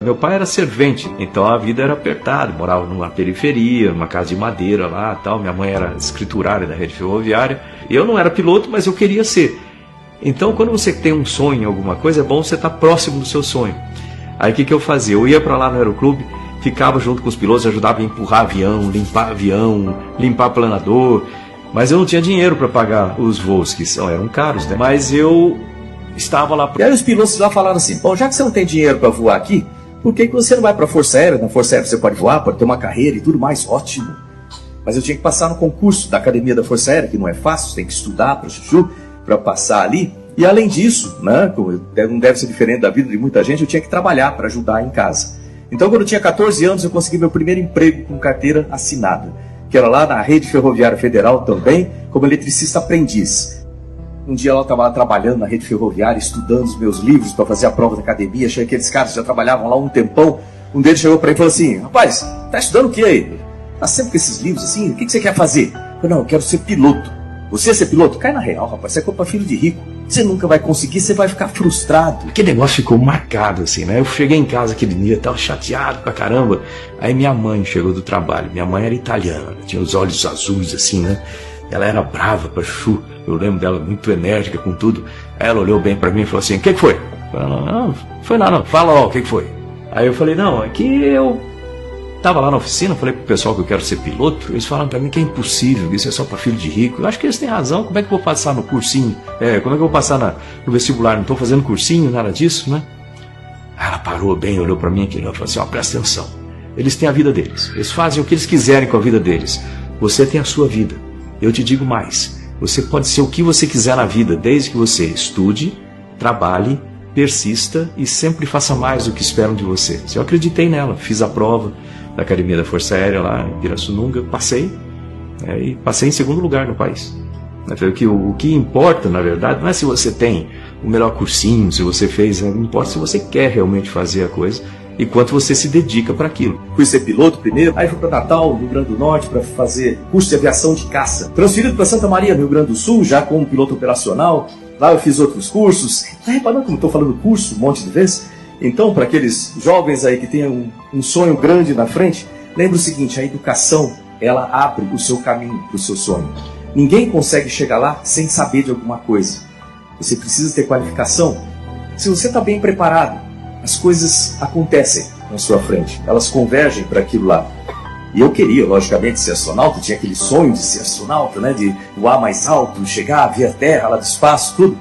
Meu pai era servente, então a vida era apertada, morava numa periferia, numa casa de madeira lá, tal. Minha mãe era escriturária da rede ferroviária. Eu não era piloto, mas eu queria ser. Então, quando você tem um sonho em alguma coisa, é bom você estar próximo do seu sonho. Aí o que eu fazia? Eu ia para lá no aeroclube, ficava junto com os pilotos, ajudava a empurrar avião, limpar planador, mas eu não tinha dinheiro para pagar os voos, que eram caros, né? Mas eu estava lá. E aí os pilotos lá falaram assim: bom, já que você não tem dinheiro para voar aqui, por que você não vai para a Força Aérea? Na Força Aérea você pode voar, pode ter uma carreira e tudo mais, ótimo. Mas eu tinha que passar no concurso da Academia da Força Aérea, que não é fácil, você tem que estudar para chuchu, para passar ali. E além disso, né, não deve ser diferente da vida de muita gente, eu tinha que trabalhar para ajudar em casa. Então, quando eu tinha 14 anos, eu consegui meu primeiro emprego com carteira assinada, que era lá na Rede Ferroviária Federal também, como eletricista aprendiz. Um dia eu estava lá trabalhando na Rede Ferroviária, estudando os meus livros para fazer a prova da academia. Achei que aqueles caras já trabalhavam lá um tempão. Um deles chegou para mim e falou assim: rapaz, tá estudando o que aí? Tá sempre com esses livros assim? O que você quer fazer? Eu falei: não, eu quero ser piloto. Você ser piloto? Cai na real, rapaz, você é culpa filho de rico. Você nunca vai conseguir, você vai ficar frustrado. Aquele negócio ficou marcado assim, né? Eu cheguei em casa aquele dia, tava chateado pra caramba. Aí minha mãe chegou do trabalho. Minha mãe era italiana, tinha os olhos azuis assim, né? Ela era brava pra chuchu. Eu lembro dela muito enérgica com tudo. Aí ela olhou bem pra mim e falou assim: o que foi? Eu falei: não, foi nada não. Fala ó, o que foi? Aí eu falei: não, é que eu tava lá na oficina, falei pro pessoal que eu quero ser piloto. Eles falaram pra mim que é impossível, que isso é só pra filho de rico. Eu acho que eles têm razão. Como é que eu vou passar no cursinho? Como é que eu vou passar no vestibular? Não tô fazendo cursinho, nada disso, né? Aí ela parou bem, olhou pra mim e falou assim: ó, presta atenção. Eles têm a vida deles. Eles fazem o que eles quiserem com a vida deles. Você tem a sua vida. Eu te digo mais. Você pode ser o que você quiser na vida, desde que você estude, trabalhe, persista e sempre faça mais do que esperam de você. Eu acreditei nela, fiz a prova da Academia da Força Aérea lá em Pirassununga, passei, e passei em segundo lugar no país. O que importa, na verdade, não é se você tem o melhor cursinho, se você fez, não importa se você quer realmente fazer a coisa e quanto você se dedica para aquilo. Fui ser piloto primeiro, aí fui para Natal, no Rio Grande do Norte, para fazer curso de aviação de caça. Transferido para Santa Maria, no Rio Grande do Sul, já como piloto operacional. Lá eu fiz outros cursos. Tá reparando como estou falando curso um monte de vezes? Então, para aqueles jovens aí que têm um sonho grande na frente, lembre o seguinte: a educação, ela abre o seu caminho para o seu sonho. Ninguém consegue chegar lá sem saber de alguma coisa. Você precisa ter qualificação. Se você está bem preparado, as coisas acontecem na sua frente. Elas convergem para aquilo lá. E eu queria, logicamente, ser astronauta. Tinha aquele sonho de ser astronauta, né? De voar mais alto, chegar, ver a Terra lá do espaço, tudo.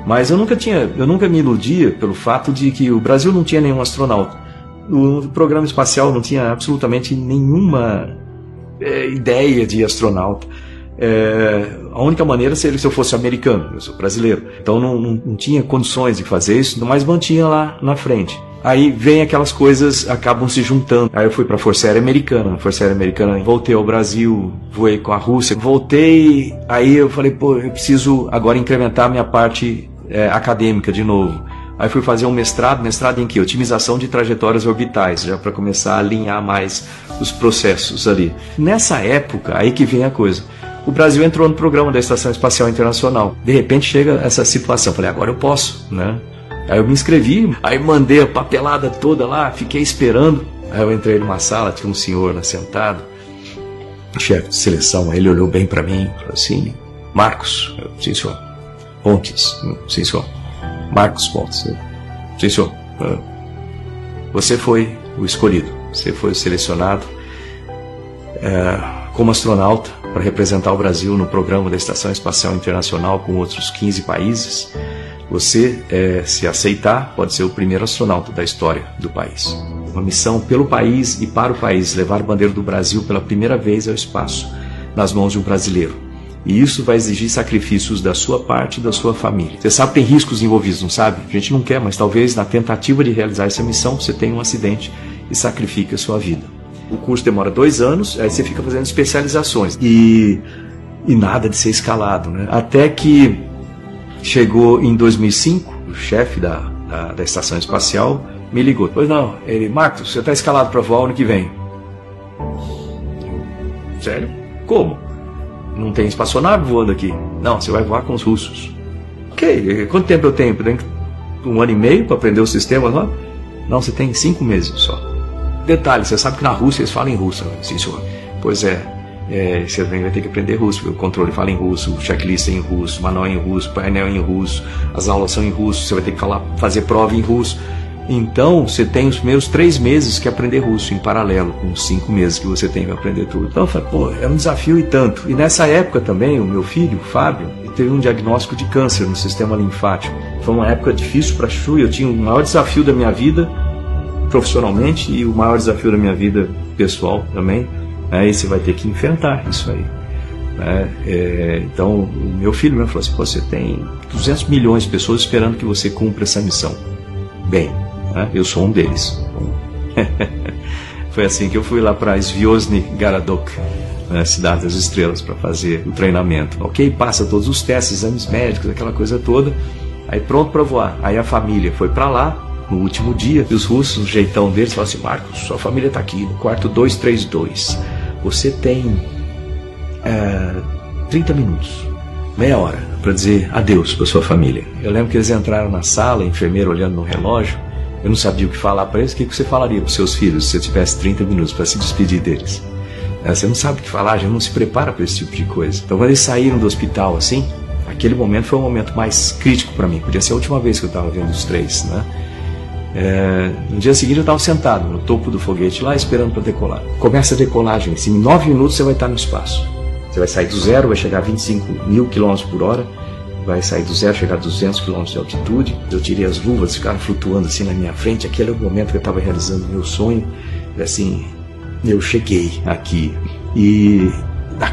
Mas eu nunca me iludia pelo fato de que o Brasil não tinha nenhum astronauta. O programa espacial não tinha absolutamente nenhuma ideia de astronauta. A única maneira seria se eu fosse americano, eu sou brasileiro. Então não tinha condições de fazer isso, mas mantinha lá na frente. Aí vem aquelas coisas, acabam se juntando. Aí eu fui para a Força Aérea Americana. Na Força Aérea Americana voltei ao Brasil, voei com a Rússia. Voltei, aí eu falei: pô, eu preciso agora incrementar a minha parte acadêmica de novo. Aí fui fazer um mestrado em que? Otimização de trajetórias orbitais, já para começar a alinhar mais os processos ali. Nessa época, aí que vem a coisa. O Brasil entrou no programa da Estação Espacial Internacional. De repente chega essa situação. Falei: agora eu posso, né? Aí eu me inscrevi, aí mandei a papelada toda lá, fiquei esperando. Aí eu entrei numa sala, tinha um senhor lá sentado, chefe de seleção. Ele olhou bem para mim, falou assim: Marcos. Eu: sim, senhor. Pontes. Sim, senhor. Marcos Pontes. Sim, senhor. Você foi o escolhido. Você foi o selecionado como astronauta para representar o Brasil no programa da Estação Espacial Internacional com outros 15 países. Você, se aceitar, pode ser o primeiro astronauta da história do país. Uma missão pelo país e para o país, levar a bandeira do Brasil pela primeira vez ao espaço, nas mãos de um brasileiro. E isso vai exigir sacrifícios da sua parte e da sua família. Você sabe que tem riscos envolvidos, não sabe? A gente não quer, mas talvez na tentativa de realizar essa missão você tenha um acidente e sacrifique a sua vida. O curso demora 2 anos, aí você fica fazendo especializações. E nada de ser escalado, né? Até que chegou em 2005, o chefe da Estação Espacial me ligou. Pois não, ele: Marcos, você está escalado para voar ano que vem. Sério? Como? Não tem espaçonave voando aqui. Não, você vai voar com os russos. Ok, quanto tempo eu tenho? 1 ano e meio para aprender o sistema lá? Não, você tem 5 meses só. Detalhe, você sabe que na Rússia eles falam em russo. Sim, senhor. Pois é, você também vai ter que aprender russo, porque o controle fala em russo, o checklist é em russo, o manual é em russo, o painel é em russo, as aulas são em russo, você vai ter que fazer prova em russo. Então, você tem os primeiros 3 meses que aprender russo, em paralelo, com os 5 meses que você tem que aprender tudo. Então, eu falei, pô, é um desafio e tanto. E nessa época também, o meu filho, o Fábio, ele teve um diagnóstico de câncer no sistema linfático. Foi uma época difícil para a Chu, eu tinha o maior desafio da minha vida, profissionalmente, e o maior desafio da minha vida pessoal também. Aí você vai ter que enfrentar isso aí. Então, o meu filho mesmo falou assim, pô, você tem 200 milhões de pessoas esperando que você cumpra essa missão. Bem, eu sou um deles. Foi assim que eu fui lá para Zvyozny Garadok, Cidade das Estrelas, para fazer o treinamento. Ok, passa todos os testes, exames médicos, aquela coisa toda. Aí pronto para voar. Aí a família foi para lá no último dia. E os russos, o jeitão deles, falaram assim, Marcos, sua família está aqui no quarto 232. Você tem 30 minutos, meia hora, para dizer adeus para sua família. Eu lembro que eles entraram na sala, a enfermeira olhando no relógio. Eu não sabia o que falar para eles. O que você falaria para os seus filhos se você tivesse 30 minutos para se despedir deles? Você não sabe o que falar, já não se prepara para esse tipo de coisa. Então, quando eles saíram do hospital assim, aquele momento foi o momento mais crítico para mim. Podia ser a última vez que eu estava vendo os 3, né? No dia seguinte eu estava sentado no topo do foguete lá, esperando para decolar. Começa a decolagem, assim, em 9 minutos você vai estar no espaço. Você vai sair do zero, vai chegar a 25 mil km por hora, vai sair do zero, chegar a 200 km de altitude. Eu tirei as luvas, ficaram flutuando assim na minha frente. Aquele é o momento que eu estava realizando o meu sonho. E assim, eu cheguei aqui. E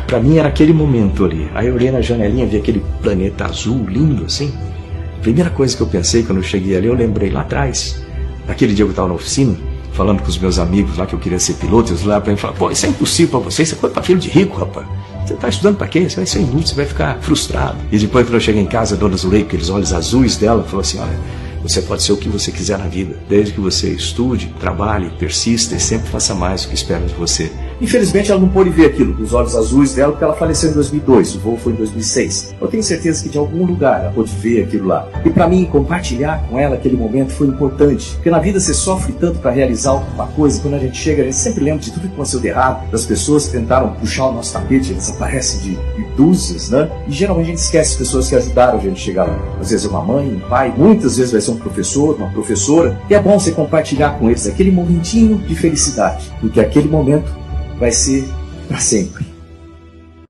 para mim era aquele momento ali. Aí eu olhei na janelinha, vi aquele planeta azul, lindo assim. A primeira coisa que eu pensei quando eu cheguei ali, eu lembrei lá atrás, naquele dia que eu estava na oficina, falando com os meus amigos lá que eu queria ser piloto, eles lá para mim falaram, pô, isso é impossível para você, isso é coisa para filho de rico, rapaz. Você está estudando para quê? Você vai ser inútil, você vai ficar frustrado. E depois, quando eu cheguei em casa, a dona Zuleika, aqueles olhos azuis dela, falou assim, olha, você pode ser o que você quiser na vida, desde que você estude, trabalhe, persista e sempre faça mais do que esperam de você. Infelizmente, ela não pôde ver aquilo com os olhos azuis dela, porque ela faleceu em 2002, o voo foi em 2006. Eu tenho certeza que de algum lugar ela pôde ver aquilo lá. E para mim, compartilhar com ela aquele momento foi importante, porque na vida você sofre tanto para realizar alguma coisa, quando a gente chega, a gente sempre lembra de tudo que aconteceu de errado, das pessoas que tentaram puxar o nosso tapete, eles aparecem de dúzias, né? E geralmente a gente esquece as pessoas que ajudaram a gente a chegar lá. Às vezes é uma mãe, um pai, muitas vezes vai ser um professor, uma professora, e é bom você compartilhar com eles aquele momentinho de felicidade, porque aquele momento vai ser para sempre.